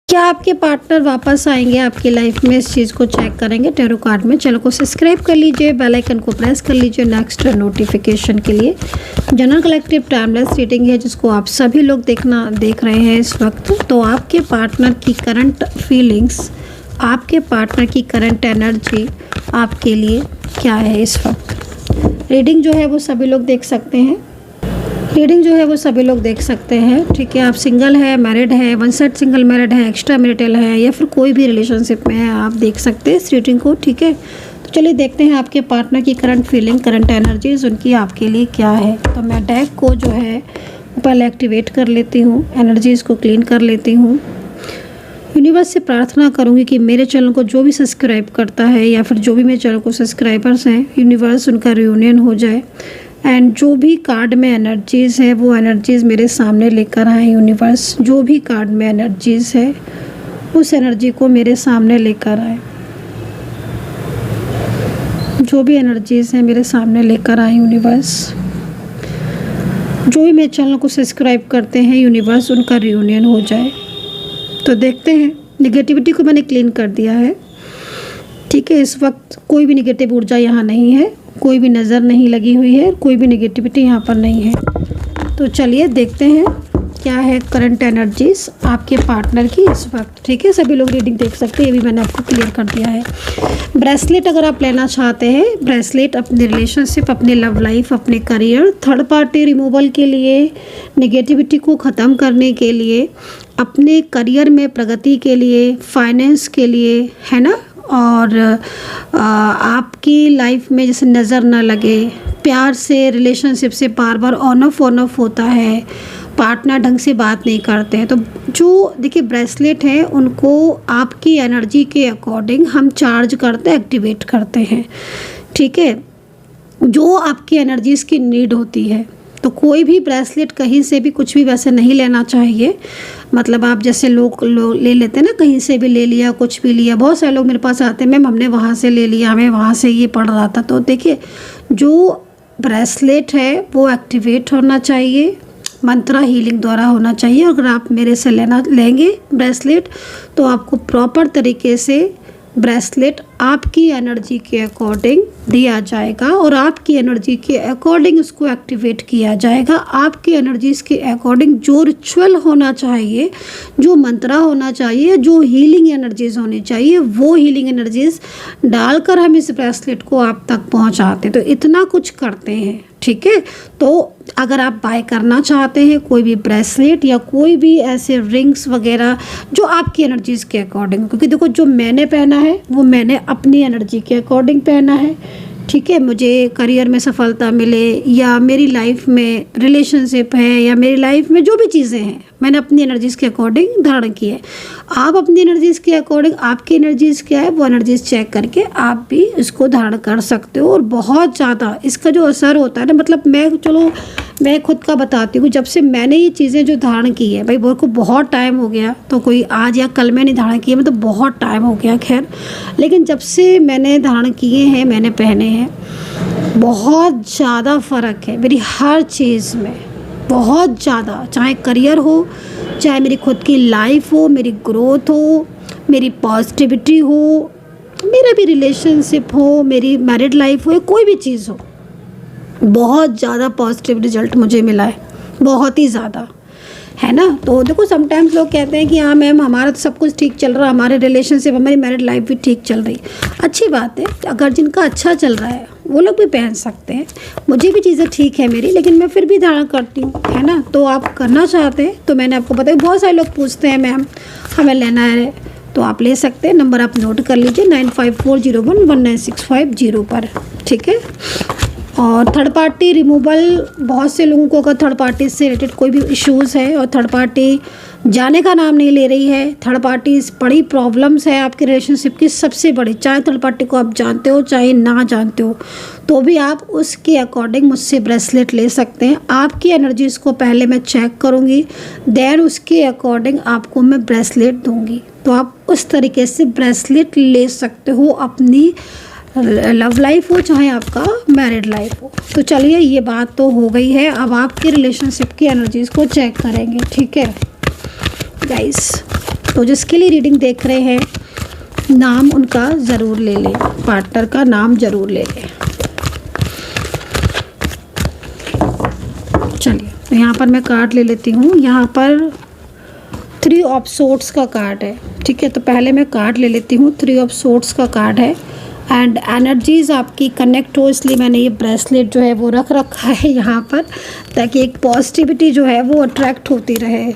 क्या आपके पार्टनर वापस आएंगे आपकी लाइफ में, इस चीज़ को चेक करेंगे टैरो कार्ड में। चैनल को सब्सक्राइब कर लीजिए, बेल आइकन को प्रेस कर लीजिए नेक्स्ट नोटिफिकेशन के लिए। जनरल कलेक्टिव टाइमलेस रीडिंग है जिसको आप सभी लोग देख रहे हैं इस वक्त। तो आपके पार्टनर की करंट फीलिंग्स, आपके पार्टनर की करंट एनर्जी आपके लिए क्या है इस वक्त। रीडिंग जो है वो सभी लोग देख सकते हैं, ठीक है। आप सिंगल है, मैरिड है, वन साइड सिंगल मैरिड है, एक्स्ट्रा मैरिटल है या फिर कोई भी रिलेशनशिप में है, आप देख सकते हैं इस रीडिंग को, ठीक है। तो चलिए देखते हैं आपके पार्टनर की करंट फीलिंग, करंट एनर्जीज उनकी आपके लिए क्या है। तो मैं डेक को जो है पहले एक्टिवेट कर लेती हूँ, एनर्जीज़ को क्लीन कर लेती हूँ। यूनिवर्स से प्रार्थना करूँगी कि मेरे चैनल को जो भी सब्सक्राइब करता है या फिर जो भी मेरे चैनल को सब्सक्राइबर्स हैं, यूनिवर्स उनका रियूनियन हो जाए एंड जो भी कार्ड में एनर्जीज़ है वो एनर्जीज़ मेरे सामने लेकर आए। यूनिवर्स जो भी कार्ड में एनर्जीज़ है उस एनर्जी को मेरे सामने लेकर आए, जो भी एनर्जीज़ है मेरे सामने लेकर आए। यूनिवर्स जो भी मेरे चैनल को सब्सक्राइब करते हैं, यूनिवर्स उनका रियूनियन हो जाए। तो देखते हैं, निगेटिविटी को मैंने क्लीन कर दिया है, ठीक है। इस वक्त कोई भी निगेटिव ऊर्जा यहाँ नहीं है, कोई भी नज़र नहीं लगी हुई है, कोई भी नेगेटिविटी यहाँ पर नहीं है। तो चलिए देखते हैं क्या है करंट एनर्जीज आपके पार्टनर की इस वक्त, ठीक है। सभी लोग रीडिंग देख सकते हैं, ये भी मैंने आपको क्लियर कर दिया है। ब्रेसलेट अगर आप लेना चाहते हैं, ब्रेसलेट अपने रिलेशनशिप, अपने लव लाइफ, अपने करियर, थर्ड पार्टी रिमूवल के लिए, नेगेटिविटी को ख़त्म करने के लिए, अपने करियर में प्रगति के लिए, फाइनेंस के लिए, है ना। और आपकी लाइफ में जैसे नज़र ना लगे, प्यार से, रिलेशनशिप से बार बार ऑन ऑफ होता है, पार्टनर ढंग से बात नहीं करते हैं। तो जो देखिए ब्रेसलेट है उनको आपकी एनर्जी के अकॉर्डिंग हम चार्ज करते, एक्टिवेट करते हैं, ठीक है, जो आपकी एनर्जीज़ की नीड होती है। तो कोई भी ब्रेसलेट कहीं से भी कुछ भी वैसे नहीं लेना चाहिए। मतलब आप जैसे लोग ले लेते हैं ना, कहीं से भी ले लिया, कुछ भी लिया। बहुत सारे लोग मेरे पास आते हैं, मैम हमने वहाँ से ले लिया, हमें वहाँ से ये पड़ रहा था। तो देखिए जो ब्रेसलेट है वो एक्टिवेट होना चाहिए, मंत्रा हीलिंग द्वारा होना चाहिए। अगर आप मेरे से लेंगे ब्रेसलेट तो आपको प्रॉपर तरीके से ब्रेसलेट आपकी एनर्जी के अकॉर्डिंग दिया जाएगा और आपकी एनर्जी के अकॉर्डिंग उसको एक्टिवेट किया जाएगा। आपकी एनर्जीज़ के अकॉर्डिंग जो रिचुअल होना चाहिए, जो मंत्रा होना चाहिए, जो हीलिंग एनर्जीज़ होनी चाहिए, वो हीलिंग एनर्जीज़ डालकर हम इस ब्रेसलेट को आप तक पहुंचाते हैं। तो इतना कुछ करते हैं, ठीक है। तो अगर आप बाय करना चाहते हैं कोई भी ब्रेसलेट या कोई भी ऐसे रिंग्स वगैरह जो आपकी एनर्जीज़ के अकॉर्डिंग, क्योंकि देखो जो मैंने पहना है वो मैंने अपनी एनर्जी के अकॉर्डिंग पहना है, ठीक है। मुझे करियर में सफलता मिले या मेरी लाइफ में रिलेशनशिप है या मेरी लाइफ में जो भी चीज़ें हैं मैंने अपनी एनर्जीज़ के अकॉर्डिंग धारण की है। आप अपनी एनर्जीज़ के अकॉर्डिंग, आपकी एनर्जीज़ क्या है वो एनर्जीज़ चेक करके आप भी इसको धारण कर सकते हो। और बहुत ज़्यादा इसका जो असर होता है ना, मतलब मैं खुद का बताती हूँ, जब से मैंने ये चीज़ें जो धारण की है, भाई को बहुत टाइम हो गया, तो कोई आज या कल में नहीं धारण की है, मतलब बहुत टाइम हो गया खैर, लेकिन जब से मैंने धारण किए हैं, मैंने पहने हैं, बहुत ज़्यादा फ़र्क है मेरी हर चीज़ में, बहुत ज़्यादा। चाहे करियर हो, चाहे मेरी खुद की लाइफ हो, मेरी ग्रोथ हो, मेरी पॉजिटिविटी हो, मेरा भी रिलेशनशिप हो, मेरी मैरिड लाइफ हो, कोई भी चीज़ हो, बहुत ज़्यादा पॉजिटिव रिजल्ट मुझे मिला है, बहुत ही ज़्यादा, है ना। तो देखो समटाइम्स लोग कहते हैं कि हाँ मैम हमारा तो सब कुछ ठीक चल रहा, हमारे रिलेशनशिप, हमारी मैरिड लाइफ भी ठीक चल रही, अच्छी बात है। अगर जिनका अच्छा चल रहा है वो लोग भी पहन सकते हैं, मुझे भी चीज़ें ठीक है मेरी, लेकिन मैं फिर भी धारण करती हूँ, है ना। तो आप करना चाहते हैं तो मैंने आपको बताया। बहुत सारे लोग पूछते हैं मैम हमें लेना है, तो आप ले सकते हैं। नंबर आप नोट कर लीजिए 9540119650 पर, ठीक है। और थर्ड पार्टी रिमूवल, बहुत से लोगों को अगर थर्ड पार्टी से रिलेटेड कोई भी इश्यूज़ है और थर्ड पार्टी जाने का नाम नहीं ले रही है, थर्ड पार्टी बड़ी प्रॉब्लम्स है आपके रिलेशनशिप की, सबसे बड़ी, चाहे थर्ड पार्टी को आप जानते हो चाहे ना जानते हो, तो भी आप उसके अकॉर्डिंग मुझसे ब्रेसलेट ले सकते हैं। आपकी एनर्जीज़ को पहले मैं चेक करूँगी, देन उसके अकॉर्डिंग आपको मैं ब्रेसलेट दूँगी। तो आप उस तरीके से ब्रेसलेट ले सकते हो, अपनी लव लाइफ हो चाहे आपका मैरिड लाइफ हो। तो चलिए ये बात तो हो गई है, अब आपके रिलेशनशिप की एनर्जीज़ को चेक करेंगे, ठीक है गाइस। तो जिसके लिए रीडिंग देख रहे हैं, नाम उनका ज़रूर ले लें, पार्टनर का नाम ज़रूर ले लें। चलिए, तो यहाँ पर मैं कार्ड ले लेती हूँ। यहाँ पर 3 ऑफ सोर्ड्स का कार्ड है, ठीक है। तो पहले मैं कार्ड ले लेती हूँ। 3 ऑफ सोर्ड्स का कार्ड है एंड एनर्जीज़ आपकी कनेक्ट हो, इसलिए मैंने ये ब्रेसलेट जो है वो रख रखा है यहाँ पर, ताकि एक पॉजिटिविटी जो है वो अट्रैक्ट होती रहे,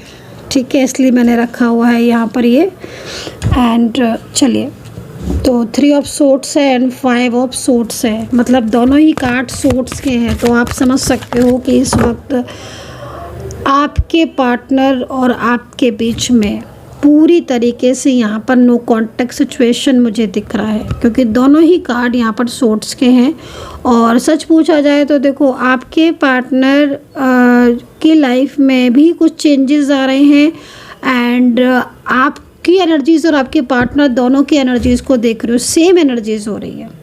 ठीक है। इसलिए मैंने रखा हुआ है यहाँ पर ये। एंड चलिए, तो 3 ऑफ सोर्ड्स है एंड 5 ऑफ सोर्ड्स है, मतलब दोनों ही कार्ड सोर्ड्स के हैं। तो आप समझ सकते हो कि इस वक्त आपके पार्टनर और आपके बीच में पूरी तरीके से यहाँ पर नो कॉन्टैक्ट सिचुएशन मुझे दिख रहा है, क्योंकि दोनों ही कार्ड यहाँ पर सोर्ड्स के हैं। और सच पूछा जाए तो देखो, आपके पार्टनर की लाइफ में भी कुछ चेंजेस आ रहे हैं एंड आपकी एनर्जीज़ और आपके पार्टनर दोनों की एनर्जीज़ को देख रहे हो, सेम एनर्जीज़ हो रही है।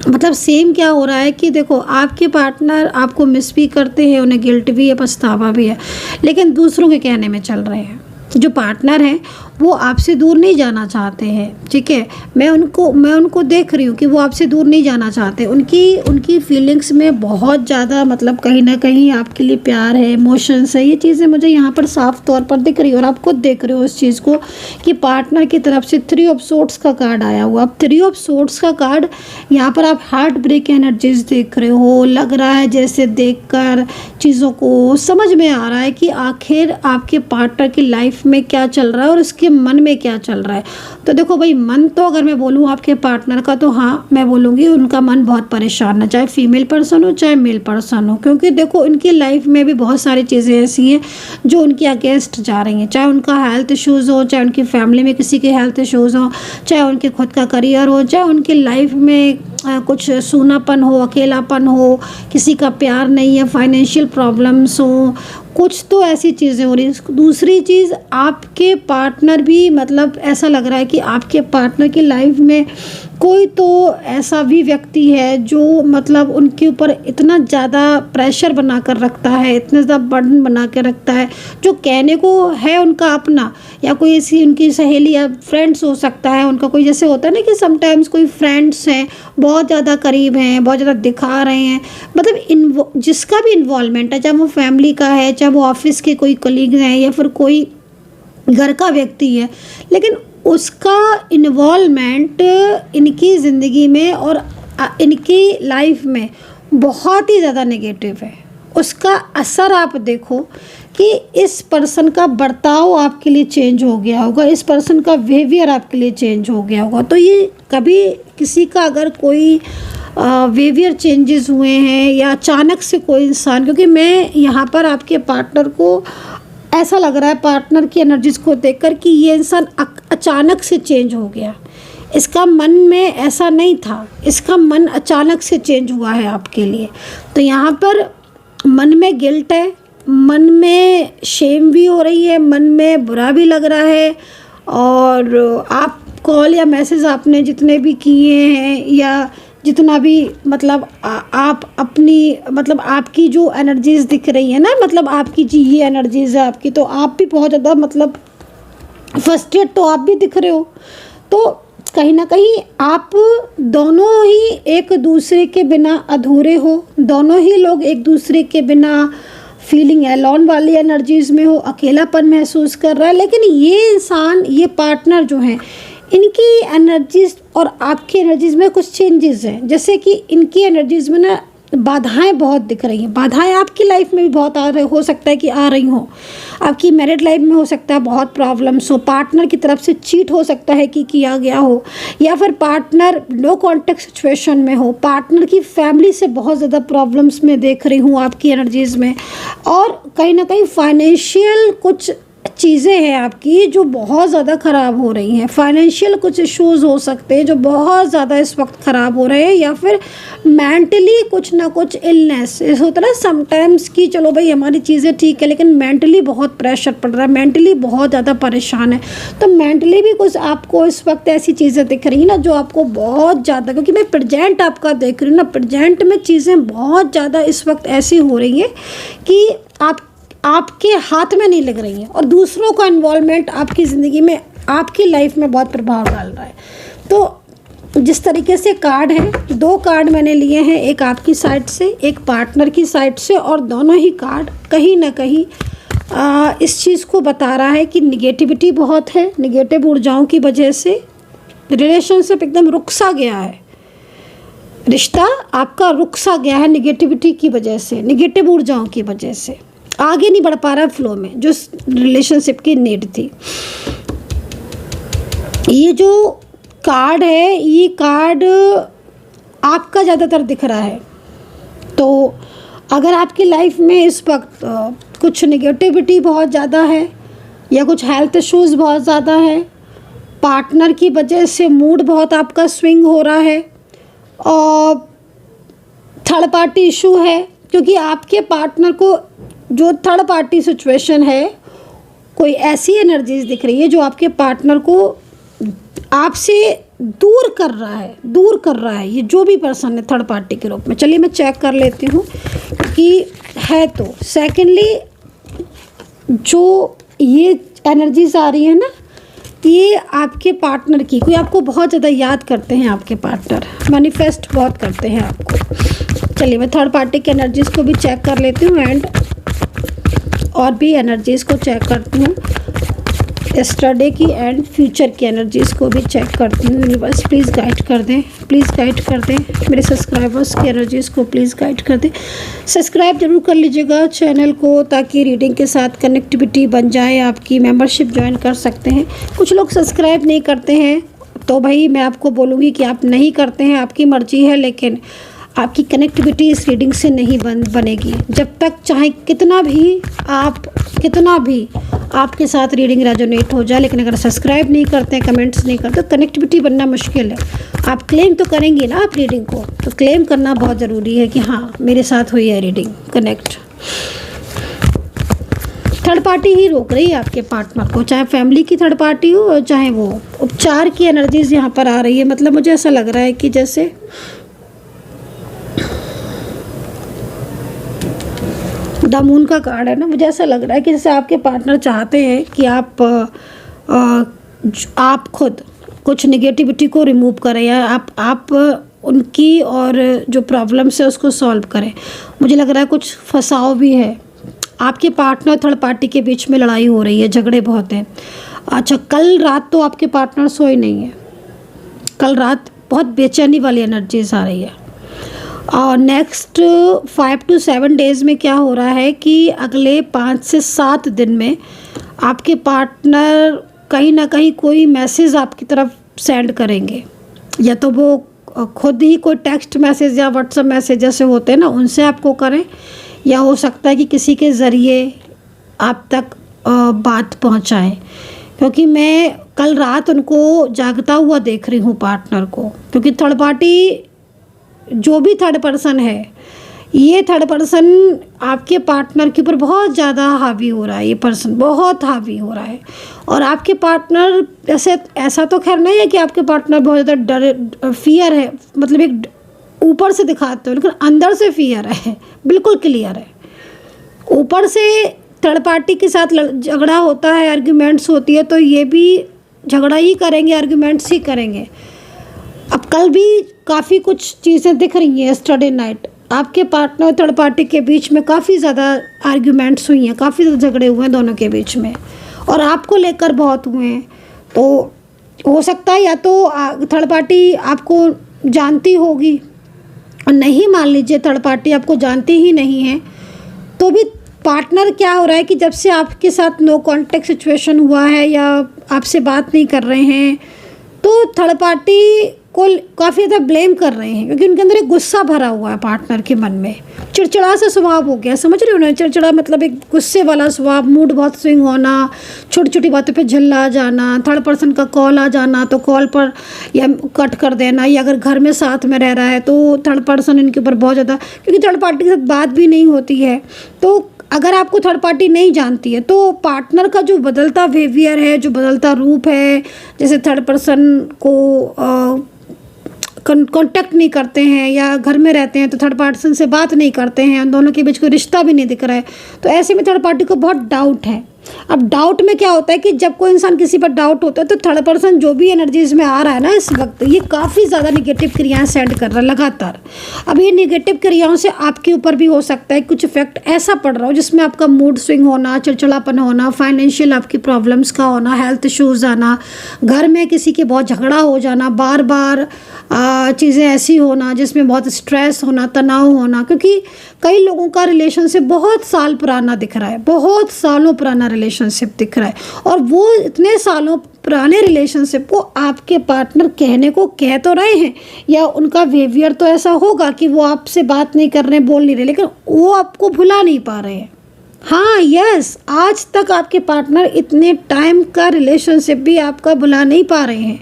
मतलब सेम क्या हो रहा है कि देखो, आपके पार्टनर आपको मिस भी करते हैं, उन्हें गिल्ट भी है, पछतावा भी है, लेकिन दूसरों के कहने में चल रहे हैं। जो पार्टनर हैं वो आपसे दूर नहीं जाना चाहते हैं, ठीक है। मैं उनको देख रही हूँ कि वो आपसे दूर नहीं जाना चाहते। उनकी फीलिंग्स में बहुत ज़्यादा मतलब कहीं ना कहीं आपके लिए प्यार है, इमोशंस है, ये चीज़ें मुझे यहाँ पर साफ तौर पर दिख रही है। और आप खुद देख रहे हो इस चीज़ को कि पार्टनर की तरफ से 3 ऑफ सोर्ड्स का कार्ड आया हुआ। अब 3 ऑफ सोर्ड्स का कार्ड यहाँ पर आप हार्ट ब्रेक एनर्जीज देख रहे हो। लग रहा है जैसे देखकर चीज़ों को समझ में आ रहा है कि आखिर आपके पार्टनर की लाइफ में क्या चल रहा है और उसके मन में क्या चल रहा है। तो देखो भाई, मन तो अगर मैं बोलूँ आपके पार्टनर का, तो हाँ मैं बोलूँगी उनका मन बहुत परेशान है, चाहे फीमेल पर्सन हो चाहे मेल पर्सन हो, क्योंकि देखो उनकी लाइफ में भी बहुत सारी चीज़ें ऐसी हैं जो उनके अगेंस्ट जा रही हैं। चाहे उनका हेल्थ इश्यूज़ हो, चाहे उनकी फैमिली में किसी के हेल्थ इश्यूज़ हो, चाहे उनके खुद का करियर हो, चाहे उनकी लाइफ में कुछ सूनापन हो, अकेलापन हो, किसी का प्यार नहीं है, फाइनेंशियल प्रॉब्लम्स हो, कुछ तो ऐसी चीज़ें हो रही हैं। दूसरी चीज़, आपके पार्टनर भी मतलब ऐसा लग रहा है कि आपके पार्टनर की लाइफ में कोई तो ऐसा भी व्यक्ति है जो मतलब उनके ऊपर इतना ज़्यादा प्रेशर बना कर रखता है, इतना ज़्यादा बर्डन बना के रखता है, जो कहने को है उनका अपना, या कोई ऐसी उनकी सहेली या फ्रेंड्स हो सकता है उनका कोई, जैसे होता है ना कि समटाइम्स कोई फ्रेंड्स हैं बहुत ज़्यादा करीब हैं, बहुत ज़्यादा दिखा रहे हैं, मतलब जिसका भी इन्वॉल्वमेंट है, चाहे वो फैमिली का है, चाहे वो ऑफिस के कोई कलीग हैं या फिर कोई घर का व्यक्ति है, लेकिन उसका इन्वॉल्वमेंट इनकी ज़िंदगी में और इनकी लाइफ में बहुत ही ज़्यादा नेगेटिव है। उसका असर आप देखो कि इस पर्सन का बर्ताव आपके लिए चेंज हो गया होगा, इस पर्सन का बिहेवियर आपके लिए चेंज हो गया होगा। तो ये कभी किसी का अगर कोई बिहेवियर चेंजेस हुए हैं या अचानक से कोई इंसान, क्योंकि मैं यहाँ पर आपके पार्टनर को ऐसा लग रहा है पार्टनर की एनर्जीज को देखकर कि ये इंसान अचानक से चेंज हो गया, इसका मन में ऐसा नहीं था, इसका मन अचानक से चेंज हुआ है आपके लिए। तो यहाँ पर मन में गिल्ट है, मन में शेम भी हो रही है, मन में बुरा भी लग रहा है। और आप कॉल या मैसेज आपने जितने भी किए हैं या जितना भी मतलब आप अपनी मतलब आपकी जो एनर्जीज़ दिख रही है ना, मतलब आपकी जी ये एनर्जीज़ है आपकी, तो आप भी बहुत ज़्यादा मतलब फ्रस्ट्रेट तो आप भी दिख रहे हो। तो कहीं ना कहीं आप दोनों ही एक दूसरे के बिना अधूरे हो, दोनों ही लोग एक दूसरे के बिना फीलिंग एलोन वाली एनर्जीज़ में हो, अकेलापन महसूस कर रहा है। लेकिन ये इंसान, ये पार्टनर जो हैं, इनकी एनर्जीज़ और आपकी एनर्जीज़ में कुछ चेंजेस हैं। जैसे कि इनकी एनर्जीज़ में ना बाधाएं बहुत दिख रही हैं। बाधाएं आपकी लाइफ में भी बहुत हो सकता है कि आ रही हो, आपकी मैरिड लाइफ में हो सकता है बहुत प्रॉब्लम्स हो, पार्टनर की तरफ से चीट हो सकता है कि किया गया हो, या फिर पार्टनर नो कॉन्टैक्ट सिचुएशन में हो, पार्टनर की फैमिली से बहुत ज़्यादा प्रॉब्लम्स में देख रही हूँ आपकी एनर्जीज़ में। और कहीं ना कहीं फाइनेंशियल कुछ चीज़ें हैं आपकी जो बहुत ज़्यादा ख़राब हो रही हैं, फाइनेंशियल कुछ इश्यूज़ हो सकते हैं जो बहुत ज़्यादा इस वक्त ख़राब हो रहे हैं, या फिर मेंटली कुछ ना कुछ इलनेस होता है ना समटाइम्स कि चलो भाई हमारी चीज़ें ठीक है लेकिन मेंटली बहुत प्रेशर पड़ रहा है, मेंटली बहुत ज़्यादा परेशान है। तो मेंटली भी कुछ आपको इस वक्त ऐसी चीज़ें दिख रही हैं ना जो आपको बहुत ज़्यादा, क्योंकि मैं प्रेजेंट आपका देख रही हूँ ना, प्रेजेंट में चीज़ें बहुत ज़्यादा इस वक्त ऐसी हो रही हैं कि आपके हाथ में नहीं लग रही हैं और दूसरों का इन्वॉल्वमेंट आपकी ज़िंदगी में आपकी लाइफ में बहुत प्रभाव डाल रहा है। तो जिस तरीके से कार्ड है, 2 कार्ड मैंने लिए हैं, एक आपकी साइड से, एक पार्टनर की साइड से, और दोनों ही कार्ड कहीं ना कहीं इस चीज़ को बता रहा है कि निगेटिविटी बहुत है। निगेटिव ऊर्जाओं की वजह से रिलेशनशिप एकदम रुक सा गया है, रिश्ता आपका रुक सा गया है निगेटिविटी की वजह से, निगेटिव ऊर्जाओं की वजह से आगे नहीं बढ़ पा रहा है फ्लो में, जो रिलेशनशिप की नीड थी। ये जो कार्ड है, ये कार्ड आपका ज़्यादातर दिख रहा है। तो अगर आपकी लाइफ में इस वक्त कुछ निगेटिविटी बहुत ज़्यादा है या कुछ हेल्थ इश्यूज़ बहुत ज़्यादा है, पार्टनर की वजह से मूड बहुत आपका स्विंग हो रहा है, और थर्ड पार्टी इशू है, क्योंकि आपके पार्टनर को जो थर्ड पार्टी सिचुएशन है, कोई ऐसी एनर्जीज दिख रही है जो आपके पार्टनर को आपसे दूर कर रहा है ये जो भी पर्सन है थर्ड पार्टी के रूप में। चलिए मैं चेक कर लेती हूँ कि है। तो सेकेंडली जो ये एनर्जीज आ रही है ना, ये आपके पार्टनर की, कोई आपको बहुत ज़्यादा याद करते हैं, आपके पार्टनर मैनिफेस्ट बहुत करते हैं आपको। चलिए मैं थर्ड पार्टी की एनर्जीज़ को भी चेक कर लेती हूँ एंड और भी एनर्जीज़ को चेक करती हूँ, यस्टरडे की एंड फ्यूचर की एनर्जीज़ को भी चेक करती हूँ। यूनिवर्स प्लीज़ गाइड कर दें, प्लीज़ गाइड कर दें, मेरे सब्सक्राइबर्स की एनर्जीज़ को प्लीज़ गाइड कर दें। सब्सक्राइब जरूर कर लीजिएगा चैनल को, ताकि रीडिंग के साथ कनेक्टिविटी बन जाए आपकी। मेंबरशिप ज्वाइन कर सकते हैं। कुछ लोग सब्सक्राइब नहीं करते हैं, तो भाई मैं आपको बोलूँगी कि आप नहीं करते हैं, आपकी मर्ज़ी है, लेकिन आपकी कनेक्टिविटी इस रीडिंग से नहीं बनेगी जब तक, चाहे कितना भी आपके साथ रीडिंग रेजोनेट हो जाए। लेकिन अगर सब्सक्राइब नहीं करते हैं, कमेंट्स नहीं करते, तो कनेक्टिविटी बनना मुश्किल है। आप क्लेम तो करेंगे ना आप रीडिंग को, तो क्लेम करना बहुत ज़रूरी है कि हाँ मेरे साथ हुई है रीडिंग कनेक्ट। थर्ड पार्टी ही रोक रही है आपके पार्टनर को, चाहे फैमिली की थर्ड पार्टी हो और चाहे वो उपचार की एनर्जीज यहाँ पर आ रही है। मतलब मुझे ऐसा लग रहा है कि जैसे द मून का कार्ड है ना, मुझे ऐसा लग रहा है कि जैसे आपके पार्टनर चाहते हैं कि आप खुद कुछ निगेटिविटी को रिमूव करें, या आप उनकी और जो प्रॉब्लम्स है उसको सॉल्व करें। मुझे लग रहा है कुछ फंसाव भी है, आपके पार्टनर और थर्ड पार्टी के बीच में लड़ाई हो रही है, झगड़े बहुत हैं। अच्छा, कल रात तो आपके पार्टनर सोए नहीं है, कल रात बहुत बेचैनी वाली एनर्जीज आ रही है। और नेक्स्ट 5 to 7 डेज़ में क्या हो रहा है कि अगले 5 से 7 दिन में आपके पार्टनर कहीं ना कहीं कोई मैसेज आपकी तरफ सेंड करेंगे, या तो वो खुद ही कोई टेक्स्ट मैसेज या व्हाट्सएप मैसेज जैसे होते हैं ना, उनसे आपको करें, या हो सकता है कि किसी के ज़रिए आप तक बात पहुंचाएं। क्योंकि मैं कल रात उनको जागता हुआ देख रही हूँ पार्टनर को, क्योंकि थर्ड पार्टी जो भी थर्ड पर्सन है, ये थर्ड पर्सन आपके पार्टनर के ऊपर बहुत ज़्यादा हावी हो रहा है, ये पर्सन बहुत हावी हो रहा है। और आपके पार्टनर ऐसा तो खैर नहीं है कि आपके पार्टनर बहुत ज़्यादा फियर है, मतलब एक ऊपर से दिखाते हो, लेकिन अंदर से फियर है, बिल्कुल क्लियर है। ऊपर से थर्ड पार्टी के साथ झगड़ा होता है, आर्ग्यूमेंट्स होती है, तो ये भी झगड़ा ही करेंगे, आर्ग्यूमेंट्स ही करेंगे। अब कल भी काफ़ी कुछ चीज़ें दिख रही हैं। यस्टरडे नाइट आपके पार्टनर और थर्ड पार्टी के बीच में काफ़ी ज़्यादा आर्ग्यूमेंट्स हुई हैं, काफ़ी ज़्यादा झगड़े हुए हैं दोनों के बीच में, और आपको लेकर बहुत हुए हैं। तो हो सकता है या तो थर्ड पार्टी आपको जानती होगी, और नहीं मान लीजिए थर्ड पार्टी आपको जानती ही नहीं है, तो भी पार्टनर क्या हो रहा है कि जब से आपके साथ नो कॉन्टेक्ट सिचुएशन हुआ है या आपसे बात नहीं कर रहे हैं, तो थर्ड पार्टी को काफ़ी ज़्यादा ब्लेम कर रहे हैं, क्योंकि उनके अंदर एक गुस्सा भरा हुआ है पार्टनर के मन में। चिड़चिड़ा सा स्वभाव हो गया, समझ रहे हो ना, चिड़चिड़ा मतलब एक गुस्से वाला स्वभाव, मूड बहुत स्विंग होना, छोटी छोटी बातों पे झल्ला जाना, थर्ड पर्सन का कॉल आ जाना तो कॉल पर या कट कर देना, या अगर घर में साथ में रह रहा है तो थर्ड पर्सन इनके ऊपर बहुत ज़्यादा, क्योंकि थर्ड पार्टी के साथ बात भी नहीं होती है। तो अगर आपको थर्ड पार्टी नहीं जानती है, तो पार्टनर का जो बदलता बिहेवियर है, जो बदलता रूप है, जैसे थर्ड पर्सन को कांटेक्ट नहीं करते हैं या घर में रहते हैं तो थर्ड पर्सन से बात नहीं करते हैं, उन दोनों के बीच कोई रिश्ता भी नहीं दिख रहा है, तो ऐसे में थर्ड पार्टी को बहुत डाउट है अब डाउट में क्या होता है कि जब कोई इंसान किसी पर डाउट होता है तो थर्ड पर्सन जो भी एनर्जीज में आ रहा है ना इस वक्त, ये काफ़ी ज़्यादा निगेटिव क्रियाएं सेंड कर रहा है लगातार। अब ये निगेटिव क्रियाओं से आपके ऊपर भी हो सकता है कुछ इफेक्ट ऐसा पड़ रहा हो जिसमें आपका मूड स्विंग होना, चिड़चिड़ापन होना, फाइनेंशियल आपकी प्रॉब्लम्स का होना, हेल्थ इश्यूज़ आना, घर में किसी के बहुत झगड़ा हो जाना, बार बार चीज़ें ऐसी होना जिसमें बहुत स्ट्रेस होना, तनाव होना। क्योंकि कई लोगों का रिलेशनशिप बहुत साल पुराना दिख रहा है, बहुत सालों पुराना रिलेशनशिप दिख रहा है, और वो इतने सालों पुराने रिलेशनशिप को आपके पार्टनर कहने को कह तो रहे हैं, या उनका बिहेवियर तो ऐसा होगा कि वो आपसे बात नहीं कर रहे, बोल नहीं रहे, लेकिन वो आपको भुला नहीं पा रहे हैं। हाँ यस, आज तक आपके पार्टनर इतने टाइम का रिलेशनशिप भी आपका भुला नहीं पा रहे हैं।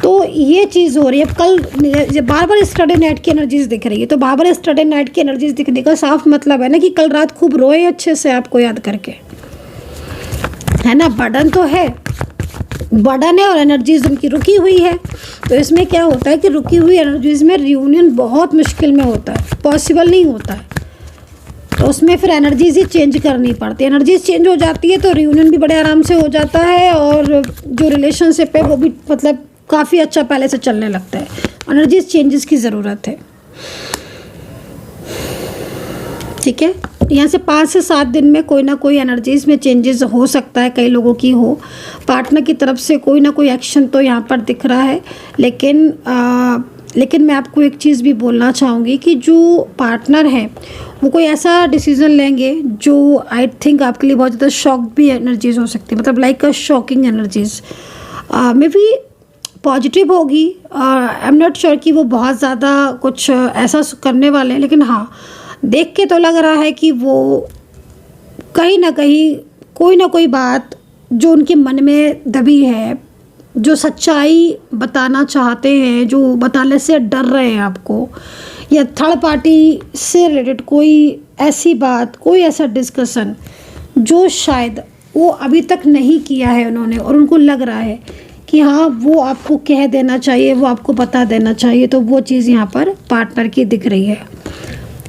तो ये चीज़ हो रही है। कल बार बार स्टडी नाइट की एनर्जीज दिख रही है, तो बार बार स्टडी नाइट की एनर्जीज दिखने का साफ मतलब है ना कि कल रात खूब रोए अच्छे से आपको याद करके, है ना। बर्डन तो है, बर्डन है और एनर्जीज उनकी रुकी हुई है। तो इसमें क्या होता है कि रुकी हुई एनर्जीज में रियूनियन बहुत मुश्किल में होता है, पॉसिबल नहीं होता है। तो उसमें फिर एनर्जीज ही चेंज करनी पड़ती है। एनर्जीज चेंज हो जाती है तो रियूनियन भी बड़े आराम से हो जाता है, और जो रिलेशनशिप है वो भी मतलब काफ़ी अच्छा पहले से चलने लगता है। एनर्जीज चेंजेस की ज़रूरत है, ठीक है। यहाँ से 5 से 7 दिन में कोई ना कोई एनर्जीज में चेंजेस हो सकता है, कई लोगों की हो। पार्टनर की तरफ से कोई ना कोई एक्शन तो यहाँ पर दिख रहा है, लेकिन मैं आपको एक चीज़ भी बोलना चाहूँगी कि जो पार्टनर है वो कोई ऐसा डिसीज़न लेंगे जो आई थिंक आपके लिए बहुत ज़्यादा शॉक भी एनर्जीज हो सकती है, मतलब like a shocking energies. May be positive होगी, आई एम नॉट श्योर कि वो बहुत ज़्यादा कुछ ऐसा करने वाले हैं, लेकिन हाँ देख के तो लग रहा है कि वो कहीं ना कहीं कोई ना कोई बात जो उनके मन में दबी है, जो सच्चाई बताना चाहते हैं, जो बताने से डर रहे हैं आपको, या थर्ड पार्टी से रिलेटेड कोई ऐसी बात, कोई ऐसा डिस्कशन जो शायद वो अभी तक नहीं किया है उन्होंने, और उनको लग रहा है कि हाँ वो आपको कह देना चाहिए, वो आपको बता देना चाहिए। तो वो चीज़ यहाँ पर पार्टनर की दिख रही है,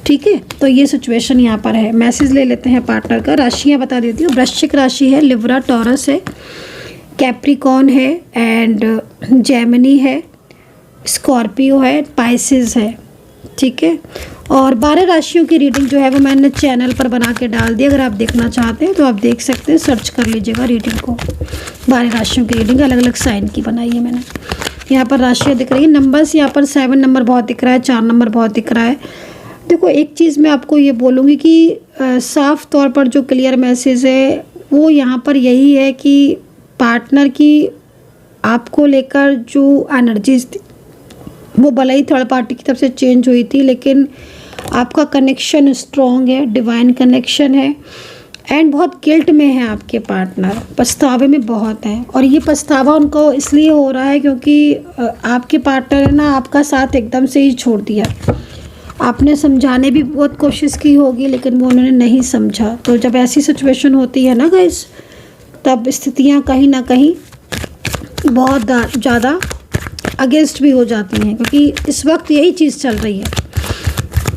ठीक है। तो ये सिचुएशन यहाँ पर है। मैसेज ले लेते हैं पार्टनर का। राशियाँ बता देती हूँ। वृश्चिक राशि है, लिब्रा टॉरस है, कैप्रिकॉर्न है, एंड जेमिनी है, स्कॉर्पियो है, पाइसेस है, ठीक है। और 12 राशियों की रीडिंग जो है वो मैंने चैनल पर बना के डाल दी। अगर आप देखना चाहते हैं तो आप देख सकते हैं, सर्च कर लीजिएगा रीडिंग को। 12 राशियों की रीडिंग अलग अलग साइन की बनाई है मैंने। यहाँ पर राशियाँ दिख रही है, नंबर्स यहाँ पर 7 नंबर बहुत दिख रहा है, 4 नंबर बहुत दिख रहा है। देखो एक चीज़ मैं आपको ये बोलूँगी कि साफ तौर पर जो क्लियर मैसेज है वो यहाँ पर यही है कि पार्टनर की आपको लेकर जो एनर्जीज वो भले ही थर्ड पार्टी की तरफ से चेंज हुई थी, लेकिन आपका कनेक्शन स्ट्रॉन्ग है, डिवाइन कनेक्शन है, एंड बहुत गिल्ट में है आपके पार्टनर, पछतावे में बहुत है। और ये पछतावा उनको इसलिए हो रहा है क्योंकि आपके पार्टनर ने ना आपका साथ एकदम से ही छोड़ दिया। आपने समझाने भी बहुत कोशिश की होगी लेकिन वो उन्होंने नहीं समझा। तो जब ऐसी सिचुएशन होती है ना गाइस, तब स्थितियाँ कहीं ना कहीं बहुत ज़्यादा अगेंस्ट भी हो जाती हैं, क्योंकि इस वक्त यही चीज़ चल रही है।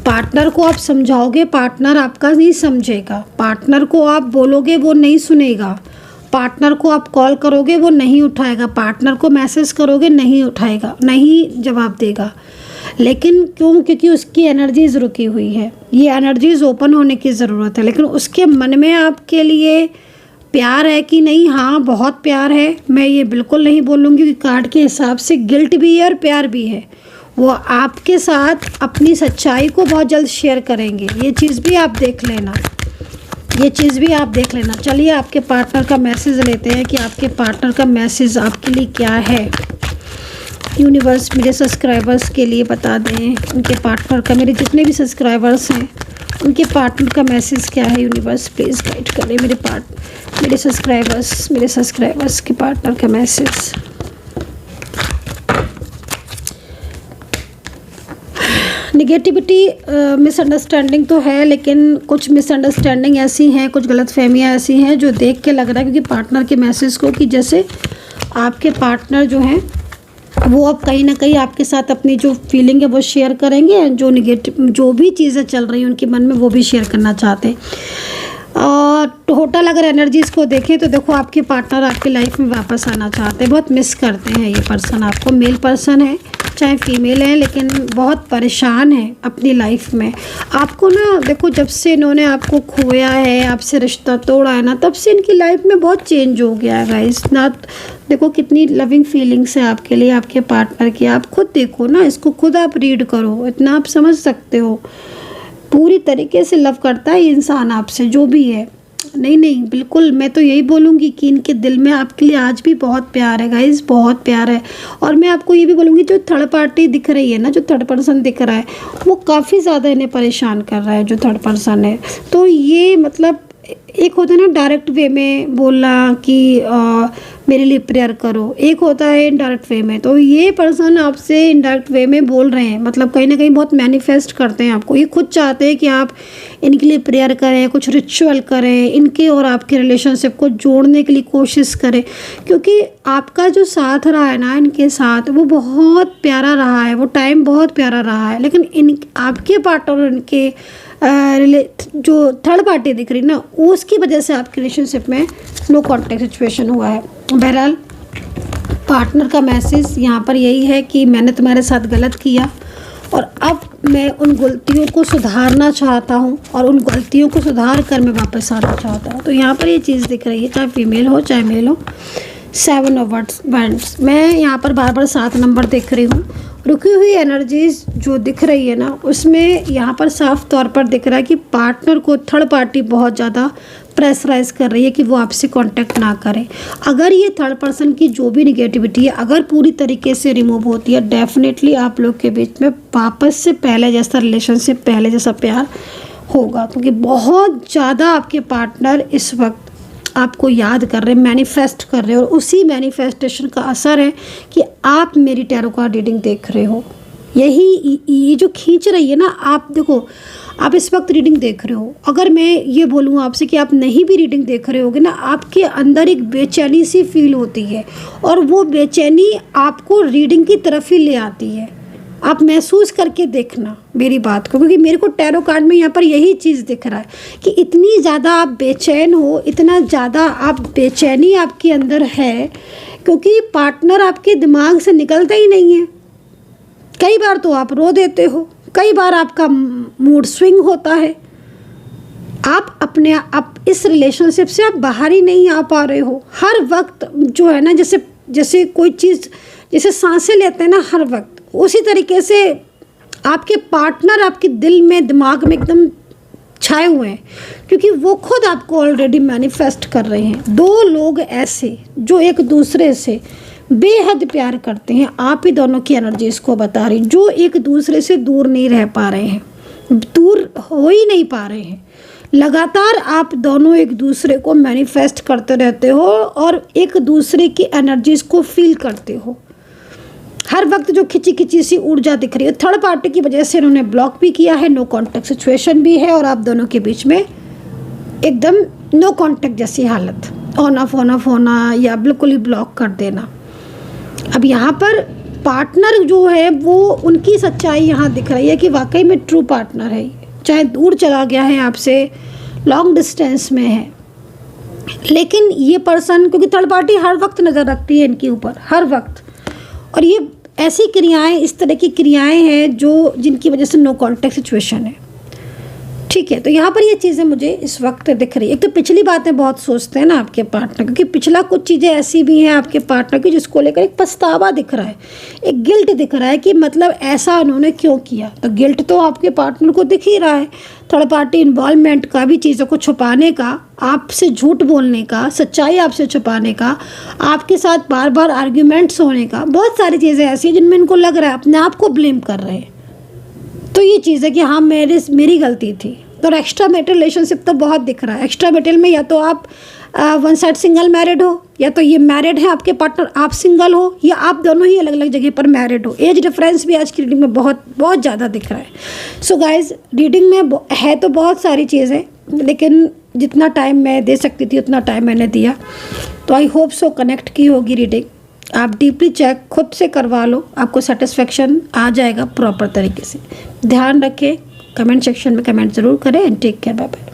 पार्टनर को आप समझाओगे, पार्टनर आपका नहीं समझेगा। पार्टनर को आप बोलोगे, वो नहीं सुनेगा। पार्टनर को आप कॉल करोगे, वो नहीं उठाएगा। पार्टनर को मैसेज करोगे, नहीं उठाएगा, नहीं जवाब देगा। लेकिन क्यों? क्योंकि उसकी एनर्जीज रुकी हुई है। ये एनर्जीज ओपन होने की ज़रूरत है। लेकिन उसके मन में आपके लिए प्यार है कि नहीं? हाँ, बहुत प्यार है। मैं ये बिल्कुल नहीं बोलूँगी कि कार्ड के हिसाब से गिल्ट भी है और प्यार भी है। वो आपके साथ अपनी सच्चाई को बहुत जल्द शेयर करेंगे। ये चीज़ भी आप देख लेना, ये चीज़ भी आप देख लेना। चलिए आपके पार्टनर का मैसेज लेते हैं कि आपके पार्टनर का मैसेज आपके लिए क्या है। यूनिवर्स मेरे सब्सक्राइबर्स के लिए बता दें, उनके पार्टनर का, मेरे जितने भी सब्सक्राइबर्स हैं उनके पार्टनर का मैसेज क्या है। यूनिवर्स प्लीज़ गाइड करें मेरे सब्सक्राइबर्स के पार्टनर का मैसेज। निगेटिविटी, मिसअंडरस्टैंडिंग तो है, लेकिन कुछ मिसअंडरस्टैंडिंग ऐसी हैं, कुछ गलतफहमियां ऐसी हैं जो देख के लग रहा है क्योंकि पार्टनर के मैसेज को कि जैसे आपके पार्टनर जो हैं वो अब कहीं ना कहीं आपके साथ अपनी जो फीलिंग है वो शेयर करेंगे, जो निगेटिव जो भी चीज़ें चल रही हैं उनके मन में वो भी शेयर करना चाहते हैं। और टोटल अगर एनर्जीज़ को देखें तो देखो आपके पार्टनर आपकी लाइफ में वापस आना चाहते हैं, बहुत मिस करते हैं ये पर्सन आपको। मेल पर्सन है चाहे फीमेल है, लेकिन बहुत परेशान है अपनी लाइफ में आपको ना। देखो जब से इन्होंने आपको खोया है, आपसे रिश्ता तोड़ा है ना, तब से इनकी लाइफ में बहुत चेंज हो गया है गाइस ना। देखो कितनी लविंग फीलिंग्स है आपके लिए, आपके पार्टनर की। आप खुद देखो ना, इसको खुद आप रीड करो, इतना आप समझ सकते हो। पूरी तरीके से लव करता है ये इंसान आपसे, जो भी है। नहीं बिल्कुल, मैं तो यही बोलूँगी कि इनके दिल में आपके लिए आज भी बहुत प्यार है गाइस, बहुत प्यार है। और मैं आपको ये भी बोलूँगी, जो थर्ड पार्टी दिख रही है ना, जो थर्ड पर्सन दिख रहा है, वो काफ़ी ज़्यादा इन्हें परेशान कर रहा है, जो थर्ड पर्सन है। तो ये मतलब एक होता है ना डायरेक्ट वे में बोलना कि मेरे लिए प्रेयर करो, एक होता है इनडायरेक्ट वे में। तो ये पर्सन आपसे इनडायरेक्ट वे में बोल रहे हैं, मतलब कहीं ना कहीं बहुत मैनिफेस्ट करते हैं आपको। ये खुद चाहते हैं कि आप इनके लिए प्रेयर करें, कुछ रिचुअल करें, इनके और आपके रिलेशनशिप को जोड़ने के लिए कोशिश करें, क्योंकि आपका जो साथ रहा है ना इनके साथ, वो बहुत प्यारा रहा है, वो टाइम बहुत प्यारा रहा है। लेकिन इन आपके पार्टनर, इनके जो थर्ड पार्टी दिख रही ना, उसकी वजह से आपके रिलेशनशिप में नो कॉन्टेक्ट सिचुएशन हुआ है। बहरहाल पार्टनर का मैसेज यहाँ पर यही है कि मैंने तुम्हारे साथ गलत किया और अब मैं उन गलतियों को सुधारना चाहता हूँ और उन गलतियों को सुधार कर मैं वापस आना चाहता हूँ। तो यहाँ पर ये चीज़ दिख रही है, चाहे फीमेल हो चाहे मेल हो। 7 ऑफ वैंड्स, मैं यहाँ पर बार 7 नंबर देख रही हूँ। रुकी हुई एनर्जीज जो दिख रही है ना, उसमें यहाँ पर साफ तौर पर दिख रहा है कि पार्टनर को थर्ड पार्टी बहुत ज़्यादा प्रेशराइज कर रही है कि वो आपसे कांटेक्ट ना करें। अगर ये थर्ड पर्सन की जो भी निगेटिविटी है अगर पूरी तरीके से रिमूव होती है, डेफिनेटली आप लोग के बीच में वापस से पहले जैसा रिलेशनशिप, पहले जैसा प्यार होगा। क्योंकि बहुत ज़्यादा आपके पार्टनर इस वक्त आपको याद कर रहे हैं, मैनिफेस्ट कर रहे हैं, और उसी मैनिफेस्टेशन का असर है कि आप मेरी टैरो कार्ड रीडिंग देख रहे हो। यही ये जो खींच रही है ना, आप देखो आप इस वक्त रीडिंग देख रहे हो। अगर मैं ये बोलूँ आपसे कि आप नहीं भी रीडिंग देख रहे होगे ना, आपके अंदर एक बेचैनी सी फील होती है और वो बेचैनी आपको रीडिंग की तरफ ही ले आती है। आप महसूस करके देखना मेरी बात को, क्योंकि मेरे को टैरो कार्ड में यहाँ पर यही चीज़ दिख रहा है कि इतनी ज़्यादा आप बेचैन हो, इतना ज़्यादा आप बेचैनी आपके अंदर है, क्योंकि पार्टनर आपके दिमाग से निकलता ही नहीं है। कई बार तो आप रो देते हो, कई बार आपका मूड स्विंग होता है, आप इस रिलेशनशिप से आप बाहर ही नहीं आ पा रहे हो। हर वक्त जो है ना, जैसे कोई चीज़, जैसे सांसें लेते हैं ना हर वक्त, उसी तरीके से आपके पार्टनर आपके दिल में, दिमाग में एकदम छाए हुए हैं, क्योंकि वो खुद आपको ऑलरेडी मैनिफेस्ट कर रहे हैं। 2 लोग ऐसे जो एक दूसरे से बेहद प्यार करते हैं, आप ही दोनों की एनर्जीज को बता रही, जो एक दूसरे से दूर नहीं रह पा रहे हैं, दूर हो ही नहीं पा रहे हैं। लगातार आप दोनों एक दूसरे को मैनिफेस्ट करते रहते हो और एक दूसरे की एनर्जीज को फील करते हो। हर वक्त जो खिंची खिंची सी ऊर्जा दिख रही है, थर्ड पार्टी की वजह से इन्होंने ब्लॉक भी किया है, नो कांटेक्ट सिचुएशन भी है, और आप दोनों के बीच में एकदम नो कांटेक्ट जैसी हालत, ऑन ऑफ होना या बिल्कुल ही ब्लॉक कर देना। अब यहाँ पर पार्टनर जो है वो, उनकी सच्चाई यहाँ दिख रही है कि वाकई में ट्रू पार्टनर है, चाहे दूर चला गया है आपसे, लॉन्ग डिस्टेंस में है, लेकिन ये पर्सन, क्योंकि थर्ड पार्टी हर वक्त नज़र रखती है इनके ऊपर, हर वक्त। और ये ऐसी क्रियाएं, इस तरह की क्रियाएं हैं जिनकी वजह से नो कांटेक्ट सिचुएशन है। ठीक है, तो यहाँ पर ये चीज़ें मुझे इस वक्त दिख रही है। एक तो पिछली बातें बहुत सोचते हैं ना आपके पार्टनर, क्योंकि पिछला कुछ चीज़ें ऐसी भी हैं आपके पार्टनर की जिसको लेकर एक पछतावा दिख रहा है, एक गिल्ट दिख रहा है कि मतलब ऐसा उन्होंने क्यों किया। तो गिल्ट तो आपके पार्टनर को दिख ही रहा है, थर्ड पार्टी इन्वॉल्वमेंट का भी, चीज़ों को छुपाने का, आपसे झूठ बोलने का, सच्चाई आपसे छुपाने का, आपके साथ बार बार आर्ग्यूमेंट्स होने का, बहुत सारी चीज़ें ऐसी हैं जिनमें इनको लग रहा है अपने आप को ब्लेम कर रहे हैं। तो ये चीज़ है कि हाँ मेरी गलती थी। तो एक्स्ट्रा मैरिटल रिलेशनशिप तो बहुत दिख रहा है। एक्स्ट्रा मैरिटल में या तो आप वन साइड सिंगल मैरिड हो, या तो ये मैरिड है आपके पार्टनर, आप सिंगल हो, या आप दोनों ही अलग अलग जगह पर मैरिड हो। एज डिफरेंस भी आज की रीडिंग में बहुत बहुत ज़्यादा दिख रहा है। सो गाइज, रीडिंग में है तो बहुत सारी चीज़ें, लेकिन जितना टाइम मैं दे सकती थी उतना टाइम मैंने दिया। तो आई होप सो कनेक्ट की होगी रीडिंग। आप डीपली चेक खुद से करवा लो, आपको सेटिस्फेक्शन आ जाएगा प्रॉपर तरीके से। ध्यान रखें, कमेंट सेक्शन में कमेंट ज़रूर करें and take care, bye bye.